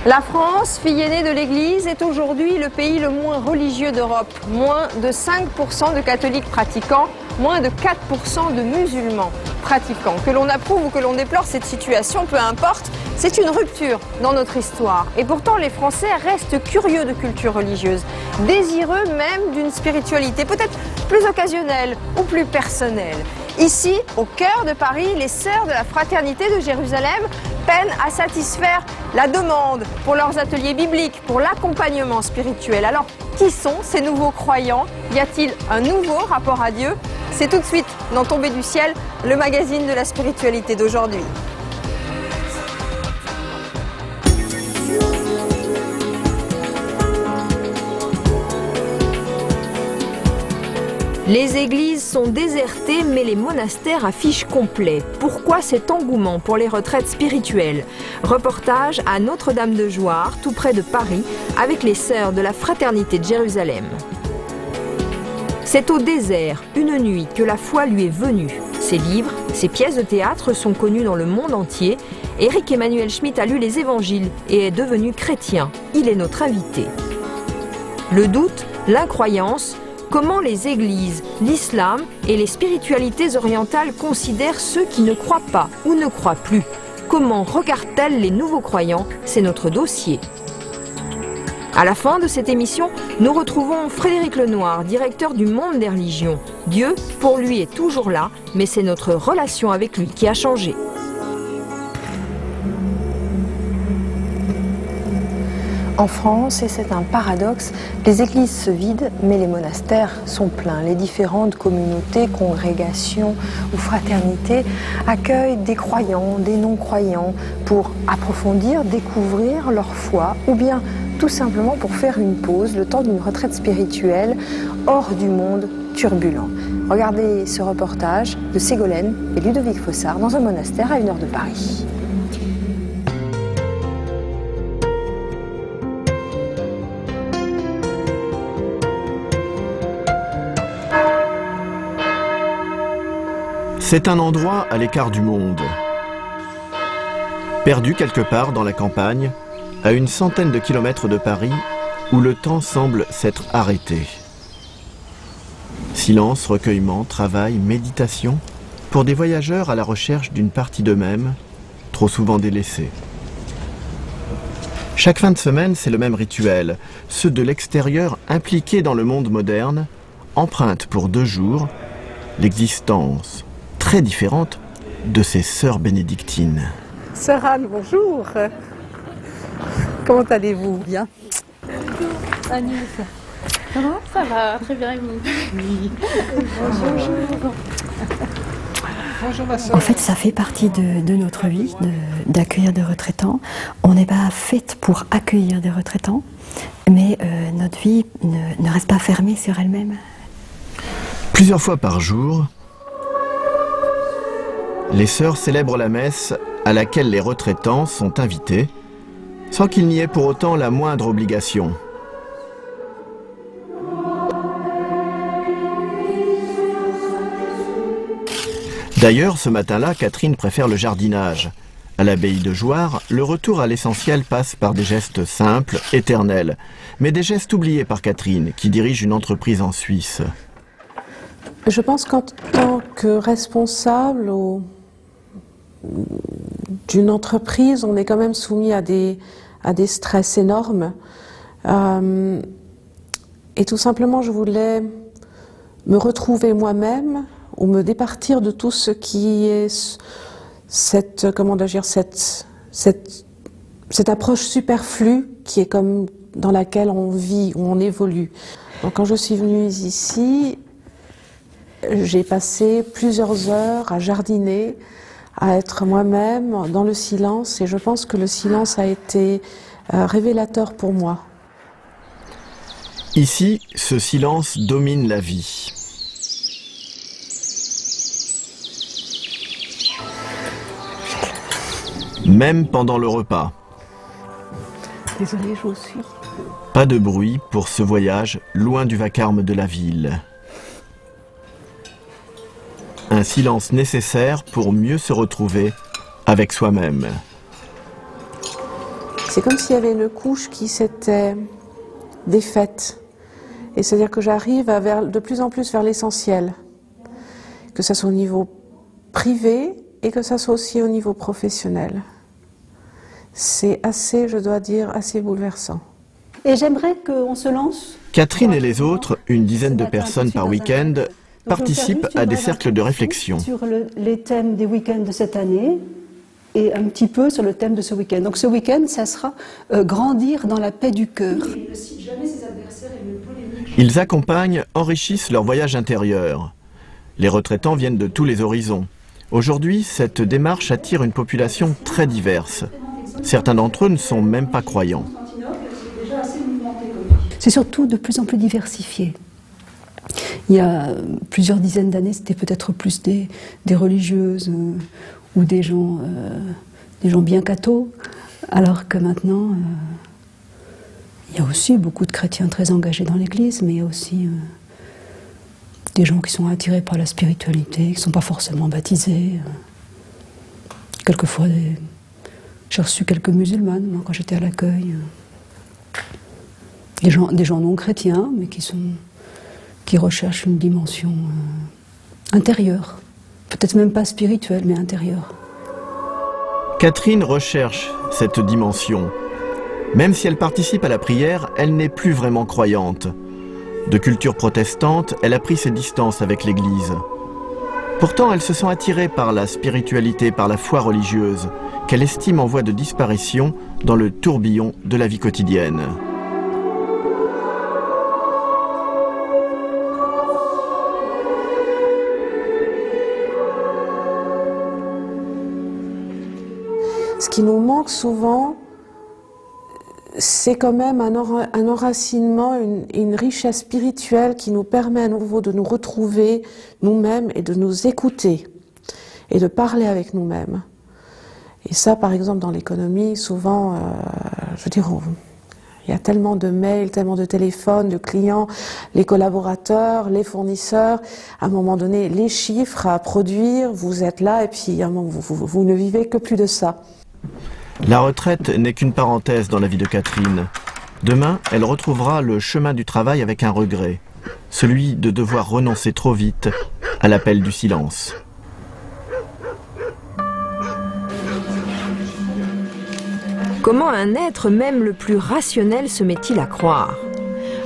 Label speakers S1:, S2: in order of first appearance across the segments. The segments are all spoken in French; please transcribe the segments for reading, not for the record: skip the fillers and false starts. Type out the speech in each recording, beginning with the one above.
S1: La France, fille aînée de l'Église, est aujourd'hui le pays le moins religieux d'Europe. Moins de 5% de catholiques pratiquants, moins de 4% de musulmans pratiquants. Que l'on approuve ou que l'on déplore cette situation, peu importe, c'est une rupture dans notre histoire. Et pourtant, les Français restent curieux de culture religieuse, désireux même d'une spiritualité peut-être plus occasionnelle ou plus personnelle. Ici, au cœur de Paris, les sœurs de la Fraternité de Jérusalem peinent à satisfaire la demande pour leurs ateliers bibliques, pour l'accompagnement spirituel. Alors, qui sont ces nouveaux croyants? Y a-t-il un nouveau rapport à Dieu? C'est tout de suite dans Tombée du ciel, le magazine de la spiritualité d'aujourd'hui. Les églises sont désertées, mais les monastères affichent complet. Pourquoi cet engouement pour les retraites spirituelles? Reportage à Notre-Dame-de-Jouarre, tout près de Paris, avec les sœurs de la Fraternité de Jérusalem. C'est au désert, une nuit, que la foi lui est venue. Ses livres, ses pièces de théâtre sont connus dans le monde entier. Éric Emmanuel Schmitt a lu les évangiles et est devenu chrétien. Il est notre invité. Le doute, l'incroyance, comment les églises, l'islam et les spiritualités orientales considèrent ceux qui ne croient pas ou ne croient plus? Comment regardent-elles les nouveaux croyants? C'est notre dossier. À la fin de cette émission, nous retrouvons Frédéric Lenoir, directeur du Monde des religions. Dieu, pour lui, est toujours là, mais c'est notre relation avec lui qui a changé.
S2: En France, et c'est un paradoxe, les églises se vident, mais les monastères sont pleins. Les différentes communautés, congrégations ou fraternités accueillent des croyants, des non-croyants pour approfondir, découvrir leur foi ou bien tout simplement pour faire une pause, le temps d'une retraite spirituelle hors du monde turbulent. Regardez ce reportage de Ségolène et Ludovic Fossard dans un monastère à 1 heure de Paris.
S3: C'est un endroit à l'écart du monde, perdu quelque part dans la campagne, à une centaine de kilomètres de Paris, où le temps semble s'être arrêté. Silence, recueillement, travail, méditation, pour des voyageurs à la recherche d'une partie d'eux-mêmes, trop souvent délaissés. Chaque fin de semaine, c'est le même rituel. Ceux de l'extérieur impliqués dans le monde moderne empruntent pour 2 jours l'existence très différente de ces sœurs bénédictines.
S4: Sœur Anne, bonjour. Comment allez-vous? Bien.
S5: Bonjour, Agnès. Ça va, très bien, et vous? Oui. Bonjour.
S4: Bonjour ma sœur.
S6: En fait, ça fait partie de notre vie, d'accueillir des retraitants. On n'est pas faite pour accueillir des retraitants, mais notre vie ne reste pas fermée sur elle-même.
S3: Plusieurs fois par jour, les sœurs célèbrent la messe à laquelle les retraitants sont invités, sans qu'il n'y ait pour autant la moindre obligation. D'ailleurs, ce matin-là, Catherine préfère le jardinage. À l'abbaye de Jouarre, le retour à l'essentiel passe par des gestes simples, éternels, mais des gestes oubliés par Catherine, qui dirige une entreprise en Suisse.
S4: Je pense qu'en tant que responsable d'une entreprise, on est quand même soumis à des stress énormes. Et tout simplement, je voulais me retrouver moi-même ou me départir de tout ce qui est cette approche superflue qui est comme dans laquelle on vit, où on évolue. Donc quand je suis venue ici, j'ai passé plusieurs heures à jardiner, à être moi-même dans le silence, et je pense que le silence a été révélateur pour moi.
S3: Ici, ce silence domine la vie. Même pendant le repas.
S4: Désolée, je vous suis.
S3: Pas de bruit pour ce voyage loin du vacarme de la ville. Un silence nécessaire pour mieux se retrouver avec soi-même.
S4: C'est comme s'il y avait une couche qui s'était défaite. Et c'est-à-dire que j'arrive de plus en plus vers l'essentiel. Que ça soit au niveau privé et que ça soit aussi au niveau professionnel. C'est assez, je dois dire, assez bouleversant.
S7: Et j'aimerais qu'on se lance.
S3: Catherine et les autres, une dizaine de personnes par week-end, participent à des cercles de réflexion.
S7: Sur les thèmes des week-ends de cette année et un petit peu sur le thème de ce week-end. Donc ce week-end, ça sera grandir dans la paix du cœur.
S3: Ils accompagnent, enrichissent leur voyage intérieur. Les retraitants viennent de tous les horizons. Aujourd'hui, cette démarche attire une population très diverse. Certains d'entre eux ne sont même pas croyants.
S7: C'est surtout de plus en plus diversifié. Il y a plusieurs dizaines d'années, c'était peut-être plus des religieuses ou des gens bien cathos, alors que maintenant, il y a aussi beaucoup de chrétiens très engagés dans l'Église, mais il y a aussi des gens qui sont attirés par la spiritualité, qui ne sont pas forcément baptisés. Quelquefois, j'ai reçu quelques musulmanes, moi, quand j'étais à l'accueil. Des gens non chrétiens, mais qui recherchent une dimension intérieure. Peut-être même pas spirituelle, mais intérieure.
S3: Catherine recherche cette dimension. Même si elle participe à la prière, elle n'est plus vraiment croyante. De culture protestante, elle a pris ses distances avec l'Église. Pourtant, elle se sent attirée par la spiritualité, par la foi religieuse, qu'elle estime en voie de disparition dans le tourbillon de la vie quotidienne.
S4: Ce qui nous manque souvent, c'est quand même un enracinement, une richesse spirituelle qui nous permet à nouveau de nous retrouver nous-mêmes et de nous écouter et de parler avec nous-mêmes. Et ça, par exemple, dans l'économie, souvent, je veux dire, il y a tellement de mails, tellement de téléphones, de clients, les collaborateurs, les fournisseurs. À un moment donné, les chiffres à produire, vous êtes là et puis à un moment, vous ne vivez que plus de ça.
S3: La retraite n'est qu'une parenthèse dans la vie de Catherine. Demain, elle retrouvera le chemin du travail avec un regret, celui de devoir renoncer trop vite à l'appel du silence.
S1: Comment un être, même le plus rationnel, se met-il à croire?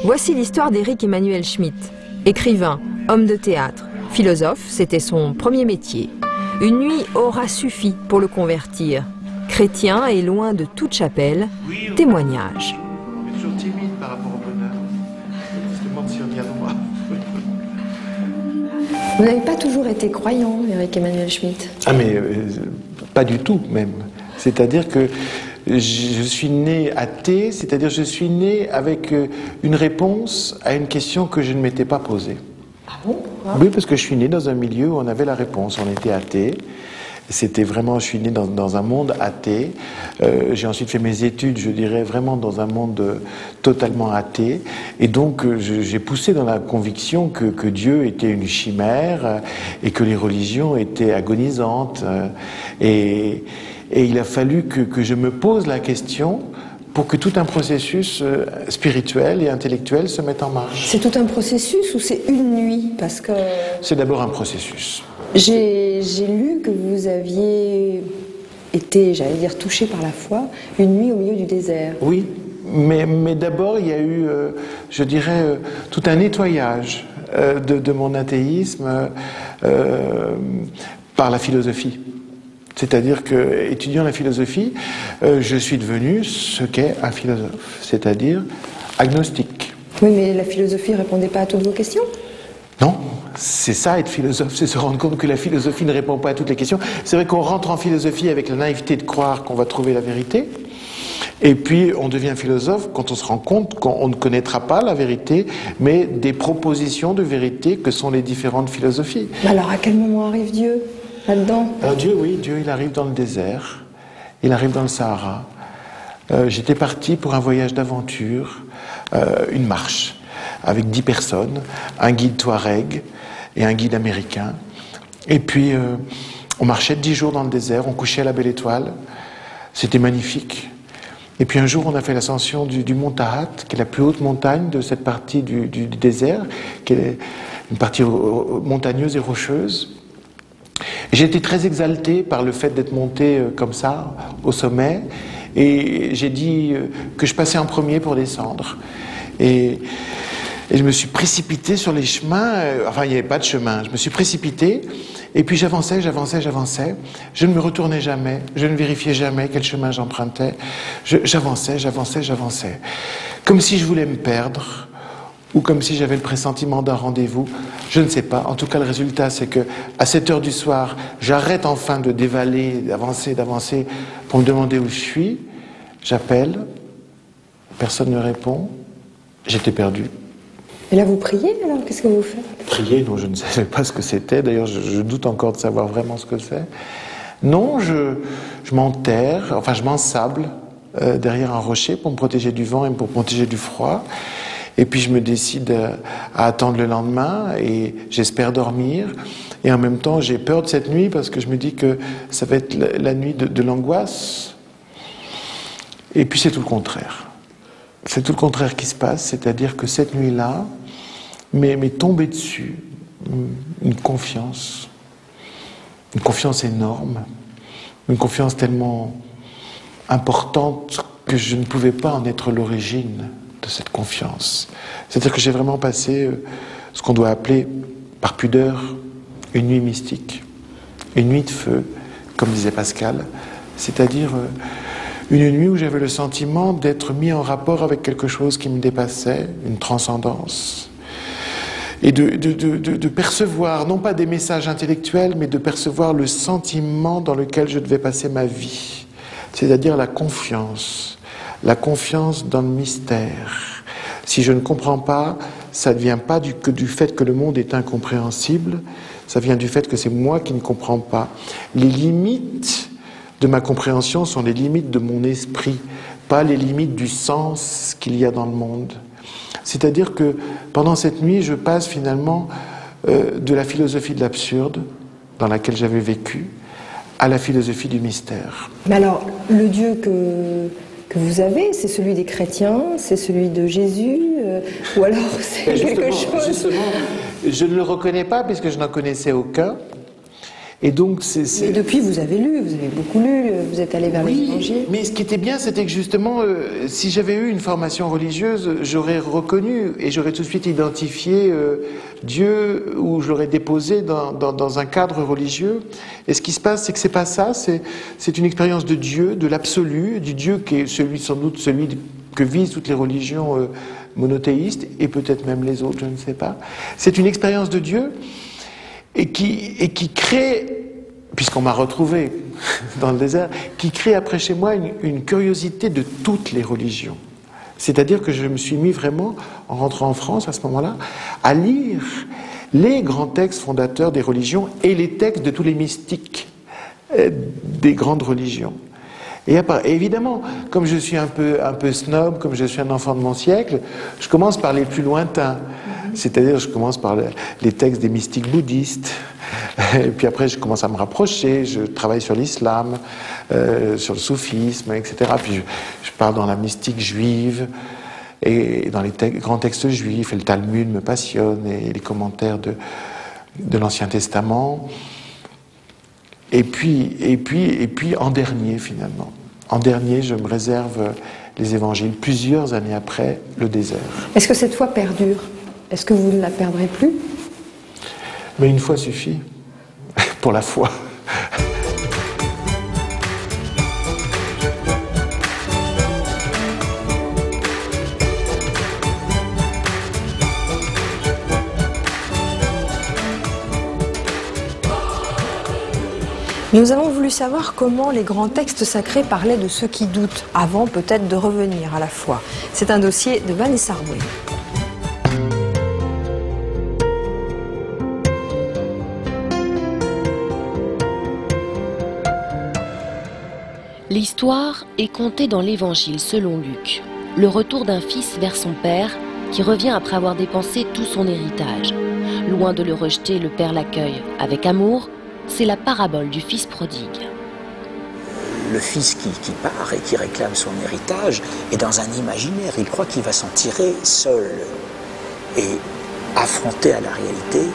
S1: Voici l'histoire d'Éric Emmanuel Schmitt. Écrivain, homme de théâtre, philosophe, c'était son premier métier. Une nuit aura suffi pour le convertir. Chrétien et loin de toute chapelle, témoignage.
S8: Je suis toujours timide par rapport au bonheur. Je me demande si on y a droit.
S2: Vous n'avez pas toujours été croyant, Éric Emmanuel Schmitt?
S8: Ah mais pas du tout même. C'est-à-dire que je suis né athée, c'est-à-dire je suis né avec une réponse à une question que je ne m'étais pas posée.
S2: Ah bon?
S8: Oui, parce que je suis né dans un milieu où on avait la réponse, on était athée. C'était vraiment, je suis né dans un monde athée. J'ai ensuite fait mes études, je dirais, vraiment dans un monde totalement athée. Et donc, j'ai poussé dans la conviction que Dieu était une chimère et que les religions étaient agonisantes. Et il a fallu que je me pose la question pour que tout un processus spirituel et intellectuel se mette en marche.
S2: C'est tout un processus ou c'est une nuit? Parce que
S8: c'est d'abord un processus.
S2: J'ai lu que vous aviez été, j'allais dire, touché par la foi, une nuit au milieu du désert.
S8: Oui, mais d'abord il y a eu, je dirais, tout un nettoyage de mon athéisme par la philosophie. C'est-à-dire que, étudiant la philosophie, je suis devenu ce qu'est un philosophe, c'est-à-dire agnostique.
S2: Oui, mais la philosophie ne répondait pas à toutes vos questions?
S8: Non, c'est ça être philosophe, c'est se rendre compte que la philosophie ne répond pas à toutes les questions. C'est vrai qu'on rentre en philosophie avec la naïveté de croire qu'on va trouver la vérité, et puis on devient philosophe quand on se rend compte qu'on ne connaîtra pas la vérité, mais des propositions de vérité que sont les différentes philosophies.
S2: Alors à quel moment arrive Dieu là-dedans?
S8: Alors Dieu, oui, Dieu il arrive dans le désert, il arrive dans le Sahara. J'étais parti pour un voyage d'aventure, une marche, avec 10 personnes, un guide Touareg et un guide américain. Et puis, on marchait 10 jours dans le désert, on couchait à la belle étoile. C'était magnifique. Et puis un jour, on a fait l'ascension du mont Tahat, qui est la plus haute montagne de cette partie du désert, qui est une partie montagneuse et rocheuse. J'ai été très exalté par le fait d'être monté comme ça, au sommet, et j'ai dit que je passais en premier pour descendre. Et je me suis précipité sur les chemins, enfin il n'y avait pas de chemin, je me suis précipité, et puis j'avançais, j'avançais, j'avançais, je ne me retournais jamais, je ne vérifiais jamais quel chemin j'empruntais, j'avançais, j'avançais, j'avançais, comme si je voulais me perdre, ou comme si j'avais le pressentiment d'un rendez-vous, je ne sais pas. En tout cas, le résultat, c'est que à 7 heures du soir, j'arrête enfin de dévaler, d'avancer, d'avancer, pour me demander où je suis, j'appelle, personne ne répond, j'étais perdu.
S2: Et là, vous priez, alors? Qu'est-ce que vous faites?
S8: Prier, non, je ne savais pas ce que c'était. D'ailleurs, je doute encore de savoir vraiment ce que c'est. Non, je m'enterre, enfin, je m'ensable derrière un rocher pour me protéger du vent et pour me protéger du froid. Et puis, je me décide à attendre le lendemain et j'espère dormir. Et en même temps, j'ai peur de cette nuit parce que je me dis que ça va être la nuit de l'angoisse. Et puis, c'est tout le contraire. C'est tout le contraire qui se passe, c'est-à-dire que cette nuit-là m'est tombée dessus une confiance énorme, une confiance tellement importante que je ne pouvais pas en être l'origine de cette confiance. C'est-à-dire que j'ai vraiment passé ce qu'on doit appeler, par pudeur, une nuit mystique, une nuit de feu, comme disait Pascal, c'est-à-dire une nuit où j'avais le sentiment d'être mis en rapport avec quelque chose qui me dépassait, une transcendance, et de percevoir, non pas des messages intellectuels, mais de percevoir le sentiment dans lequel je devais passer ma vie, c'est-à-dire la confiance dans le mystère. Si je ne comprends pas, ça ne vient pas que du fait que le monde est incompréhensible, ça vient du fait que c'est moi qui ne comprends pas. Les limites de ma compréhension sont les limites de mon esprit, pas les limites du sens qu'il y a dans le monde. C'est-à-dire que pendant cette nuit, je passe finalement de la philosophie de l'absurde, dans laquelle j'avais vécu, à la philosophie du mystère.
S2: Mais alors, le Dieu que vous avez, c'est celui des chrétiens, c'est celui de Jésus, ou alors c'est quelque chose...
S8: Justement, je ne le reconnais pas puisque je n'en connaissais aucun. Et donc,
S2: Mais depuis, vous avez lu, vous avez beaucoup lu, vous êtes allé vers l'Évangile.
S8: Mais ce qui était bien, c'était que justement, si j'avais eu une formation religieuse, j'aurais reconnu et j'aurais tout de suite identifié Dieu, ou je l'aurais déposé dans un cadre religieux. Et ce qui se passe, c'est que c'est pas ça, c'est une expérience de Dieu, de l'absolu, du Dieu qui est sans doute celui que visent toutes les religions monothéistes, et peut-être même les autres, je ne sais pas. C'est une expérience de Dieu et qui crée, puisqu'on m'a retrouvé dans le désert, qui crée après chez moi une curiosité de toutes les religions. C'est-à-dire que je me suis mis vraiment, en rentrant en France à ce moment-là, à lire les grands textes fondateurs des religions et les textes de tous les mystiques des grandes religions. Et évidemment, comme je suis un peu snob, comme je suis un enfant de mon siècle, je commence par les plus lointains. C'est-à-dire, je commence par les textes des mystiques bouddhistes, et puis après, je commence à me rapprocher, je travaille sur l'islam, sur le soufisme, etc. Puis je pars dans la mystique juive, et dans les grands textes juifs, et le Talmud me passionne, et les commentaires de l'Ancien Testament. Et puis, en dernier, finalement. En dernier, je me réserve les évangiles, plusieurs années après, le désert.
S2: Est-ce que cette foi perdure? Est-ce que vous ne la perdrez plus?
S8: Mais une fois suffit, pour la foi.
S2: Nous avons voulu savoir comment les grands textes sacrés parlaient de ceux qui doutent, avant peut-être de revenir à la foi. C'est un dossier de Vanessa Rouet.
S9: L'histoire est contée dans l'Évangile selon Luc. Le retour d'un fils vers son père qui revient après avoir dépensé tout son héritage. Loin de le rejeter, le père l'accueille avec amour. C'est la parabole du fils prodigue.
S10: le fils qui part et qui réclame son héritage est dans un imaginaire. Il croit qu'il va s'en tirer seul. Et affronté à la réalité,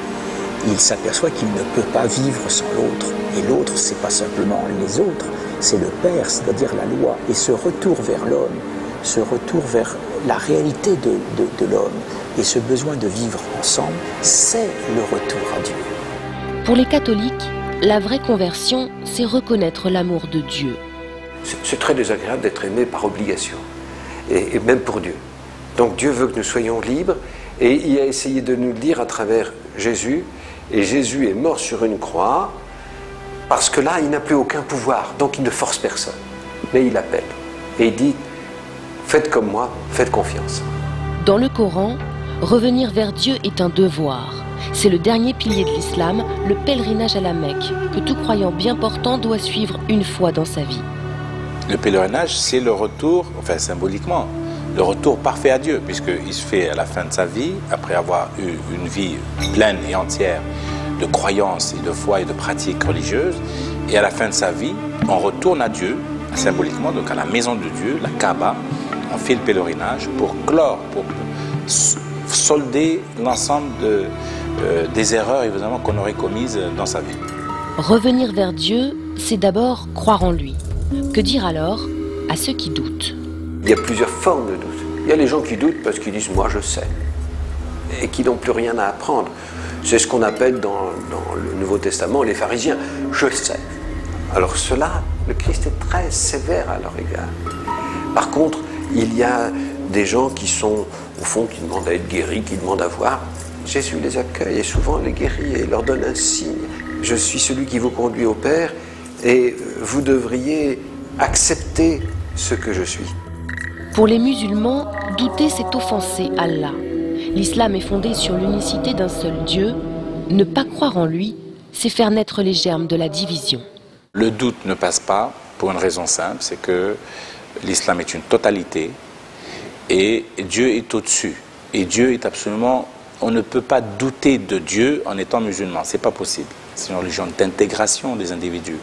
S10: il s'aperçoit qu'il ne peut pas vivre sans l'autre. Et l'autre, c'est pas simplement les autres, c'est le Père, c'est-à-dire la loi. Et ce retour vers l'homme, ce retour vers la réalité de l'homme et ce besoin de vivre ensemble, c'est le retour à Dieu.
S9: Pour les catholiques, la vraie conversion, c'est reconnaître l'amour de Dieu.
S11: C'est très désagréable d'être aimé par obligation, et même pour Dieu. Donc Dieu veut que nous soyons libres, et il a essayé de nous le dire à travers Jésus, et Jésus est mort sur une croix, parce que là, il n'a plus aucun pouvoir, donc il ne force personne, mais il appelle. Et il dit, faites comme moi, faites confiance.
S9: Dans le Coran, revenir vers Dieu est un devoir. C'est le dernier pilier de l'islam, le pèlerinage à la Mecque, que tout croyant bien portant doit suivre une fois dans sa vie.
S12: Le pèlerinage, c'est le retour, enfin symboliquement, le retour parfait à Dieu, puisqu'il se fait à la fin de sa vie, après avoir eu une vie pleine et entière de croyances et de foi et de pratiques religieuses, et à la fin de sa vie, on retourne à Dieu, symboliquement, donc à la maison de Dieu, la Kaaba, on fait le pèlerinage pour clore, pour solder l'ensemble des erreurs évidemment qu'on aurait commises dans sa vie.
S9: Revenir vers Dieu, c'est d'abord croire en lui. Que dire alors à ceux qui doutent?
S11: Il y a plusieurs formes de doute. Il y a les gens qui doutent parce qu'ils disent « moi je sais » et qui n'ont plus rien à apprendre. C'est ce qu'on appelle dans le Nouveau Testament les pharisiens « je sais ». Alors cela, le Christ est très sévère à leur égard. Par contre, il y a des gens qui sont, au fond, qui demandent à être guéris, qui demandent à voir. Jésus les accueille et souvent les guérit et leur donne un signe. Je suis celui qui vous conduit au Père et vous devriez accepter ce que je suis.
S9: Pour les musulmans, douter, c'est offenser Allah. L'islam est fondé sur l'unicité d'un seul Dieu. Ne pas croire en lui, c'est faire naître les germes de la division.
S12: Le doute ne passe pas pour une raison simple, c'est que l'islam est une totalité et Dieu est au-dessus. Et Dieu est absolument... On ne peut pas douter de Dieu en étant musulman, c'est pas possible. C'est une religion d'intégration des individus.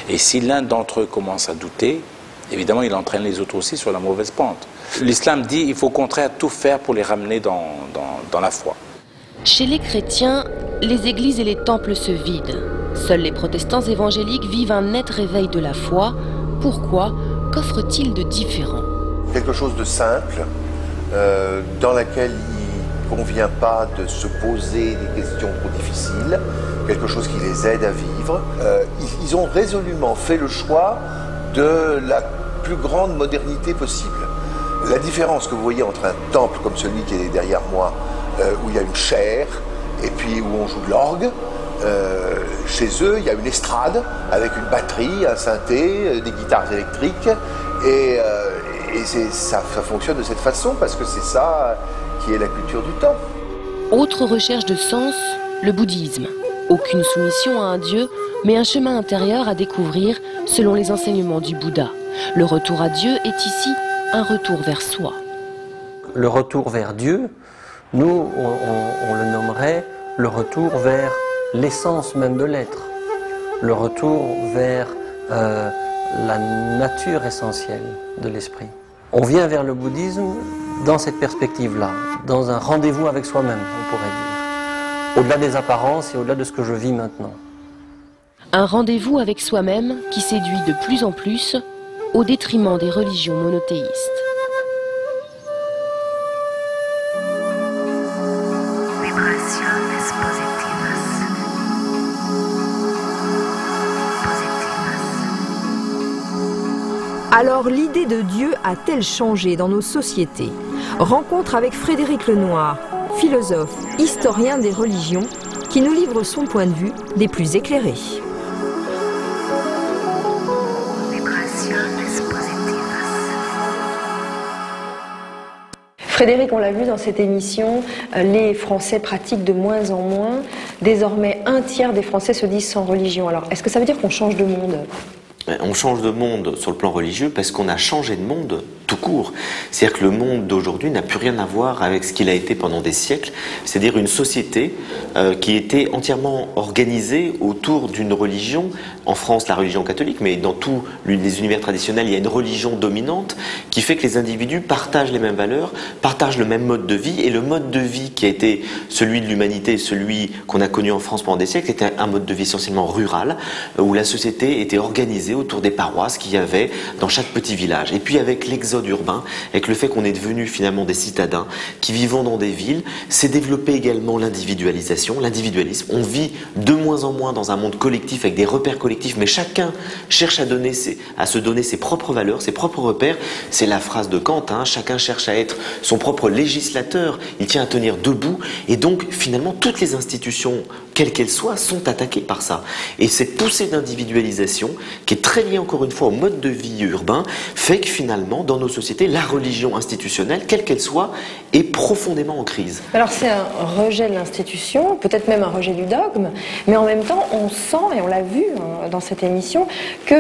S12: Et si l'un d'entre eux commence à douter, évidemment il entraîne les autres aussi sur la mauvaise pente. L'islam dit qu'il faut au contraire tout faire pour les ramener dans la foi.
S9: Chez les chrétiens, les églises et les temples se vident. Seuls les protestants évangéliques vivent un net réveil de la foi. Pourquoi? Qu'offre-t-il de différent?
S13: Quelque chose de simple, dans laquelle il ne convient pas de se poser des questions trop difficiles, quelque chose qui les aide à vivre. Ils ont résolument fait le choix de la plus grande modernité possible. La différence que vous voyez entre un temple comme celui qui est derrière moi, où il y a une chaire, et puis où on joue de l'orgue, chez eux, il y a une estrade avec une batterie, un synthé, des guitares électriques, et ça fonctionne de cette façon parce que c'est ça qui est la culture du temps.
S9: Autre recherche de sens, le bouddhisme. Aucune soumission à un dieu, mais un chemin intérieur à découvrir selon les enseignements du Bouddha. Le retour à Dieu est ici un retour vers soi.
S14: Le retour vers Dieu, nous, on le nommerait le retour vers l'essence même de l'être, le retour vers la nature essentielle de l'esprit. On vient vers le bouddhisme dans cette perspective-là, dans un rendez-vous avec soi-même, on pourrait dire, au-delà des apparences et au-delà de ce que je vis maintenant.
S9: Un rendez-vous avec soi-même qui séduit de plus en plus au détriment des religions monothéistes.
S1: Alors l'idée de Dieu a-t-elle changé dans nos sociétés? Rencontre avec Frédéric Lenoir, philosophe, historien des religions, qui nous livre son point de vue des plus éclairés.
S2: Frédéric, on l'a vu dans cette émission, les Français pratiquent de moins en moins. Désormais, un tiers des Français se disent sans religion. Alors, est-ce que ça veut dire qu'on change de monde?
S15: On change de monde sur le plan religieux parce qu'on a changé de monde tout court. C'est-à-dire que le monde d'aujourd'hui n'a plus rien à voir avec ce qu'il a été pendant des siècles, c'est-à-dire une société qui était entièrement organisée autour d'une religion, en France la religion catholique, mais dans tous les univers traditionnels il y a une religion dominante qui fait que les individus partagent les mêmes valeurs, partagent le même mode de vie, et le mode de vie qui a été celui de l'humanité, celui qu'on a connu en France pendant des siècles, était un mode de vie essentiellement rural, où la société était organisée autour des paroisses qu'il y avait dans chaque petit village. Et puis avec l'exode urbain, avec le fait qu'on est devenu finalement des citadins qui vivons dans des villes, s'est développé également l'individualisation, l'individualisme. On vit de moins en moins dans un monde collectif avec des repères collectifs, mais chacun cherche à se donner ses propres valeurs, ses propres repères. C'est la phrase de Kant, hein, chacun cherche à être son propre législateur, il tient à tenir debout, et donc finalement toutes les institutions, quelles qu'elles soient, sont attaquées par ça. Et cette poussée d'individualisation, qui est très liée encore une fois au mode de vie urbain, fait que finalement dans nos sociétés, la religion institutionnelle, quelle qu'elle soit, est profondément en crise.
S2: Alors c'est un rejet de l'institution, peut-être même un rejet du dogme, mais en même temps on sent, et on l'a vu dans cette émission, que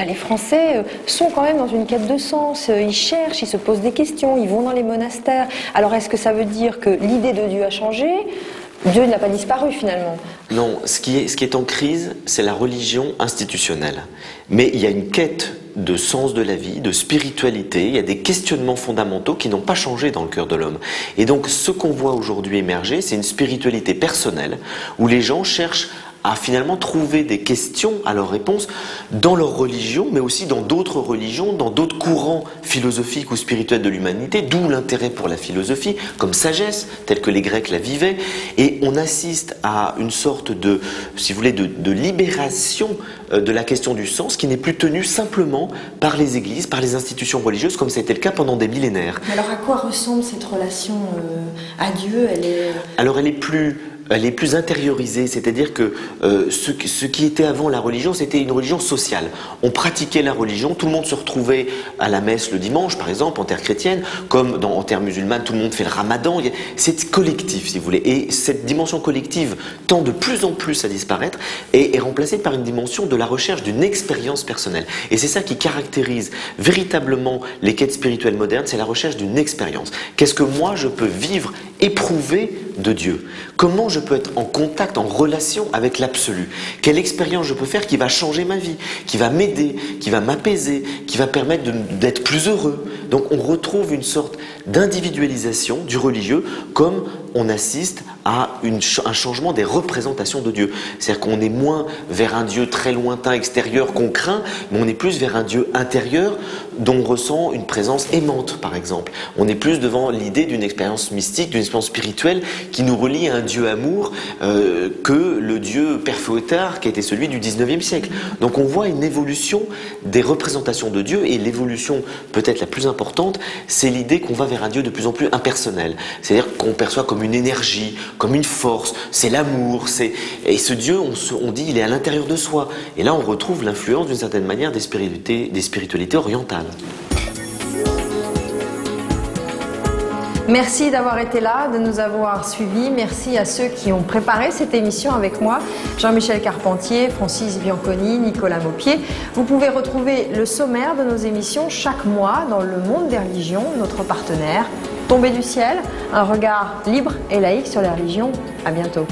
S2: les Français sont quand même dans une quête de sens, ils cherchent, ils se posent des questions, ils vont dans les monastères. Alors est-ce que ça veut dire que l'idée de Dieu a changé ? Dieu n'a pas disparu finalement.
S15: Non, ce qui est en crise, c'est la religion institutionnelle. Mais il y a une quête de sens de la vie, de spiritualité, il y a des questionnements fondamentaux qui n'ont pas changé dans le cœur de l'homme. Et donc ce qu'on voit aujourd'hui émerger, c'est une spiritualité personnelle, où les gens cherchent à finalement trouver des questions à leurs réponses dans leur religion, mais aussi dans d'autres religions, dans d'autres courants philosophiques ou spirituels de l'humanité, d'où l'intérêt pour la philosophie, comme sagesse, telle que les Grecs la vivaient. Et on assiste à une sorte de, si vous voulez, de libération de la question du sens, qui n'est plus tenue simplement par les églises, par les institutions religieuses, comme c'était le cas pendant des millénaires.
S2: Alors à quoi ressemble cette relation à Dieu ?
S15: Alors elle est plus intériorisée, c'est-à-dire que ce qui était avant la religion, c'était une religion sociale. On pratiquait la religion, tout le monde se retrouvait à la messe le dimanche, par exemple, en terre chrétienne, comme en terre musulmane, tout le monde fait le ramadan. C'est collectif, si vous voulez. Et cette dimension collective tend de plus en plus à disparaître et est remplacée par une dimension de la recherche d'une expérience personnelle. Et c'est ça qui caractérise véritablement les quêtes spirituelles modernes, c'est la recherche d'une expérience. Qu'est-ce que moi je peux vivre, éprouver de Dieu ? Comment je peux être en contact, en relation avec l'absolu? Quelle expérience je peux faire qui va changer ma vie, qui va m'aider, qui va m'apaiser, qui va permettre d'être plus heureux? Donc on retrouve une sorte d'individualisation du religieux, comme on assiste à un changement des représentations de Dieu. C'est-à-dire qu'on est moins vers un Dieu très lointain, extérieur, qu'on craint, mais on est plus vers un Dieu intérieur dont on ressent une présence aimante, par exemple. On est plus devant l'idée d'une expérience mystique, d'une expérience spirituelle qui nous relie à un Dieu amour que le Dieu Père Fouettard qui était celui du 19e siècle. Donc on voit une évolution des représentations de Dieu, et l'évolution peut-être la plus importante, c'est l'idée qu'on va vers un Dieu de plus en plus impersonnel. C'est-à-dire qu'on perçoit comme une énergie, comme une force, c'est l'amour, et ce Dieu, on dit, il est à l'intérieur de soi. Et là on retrouve l'influence d'une certaine manière des spiritualités orientales.
S1: Merci d'avoir été là, de nous avoir suivis. Merci à ceux qui ont préparé cette émission avec moi. Jean-Michel Carpentier, Francis Bianconi, Nicolas Maupied. Vous pouvez retrouver le sommaire de nos émissions chaque mois dans Le Monde des Religions, notre partenaire. Tombée du ciel, un regard libre et laïque sur les religions. À bientôt.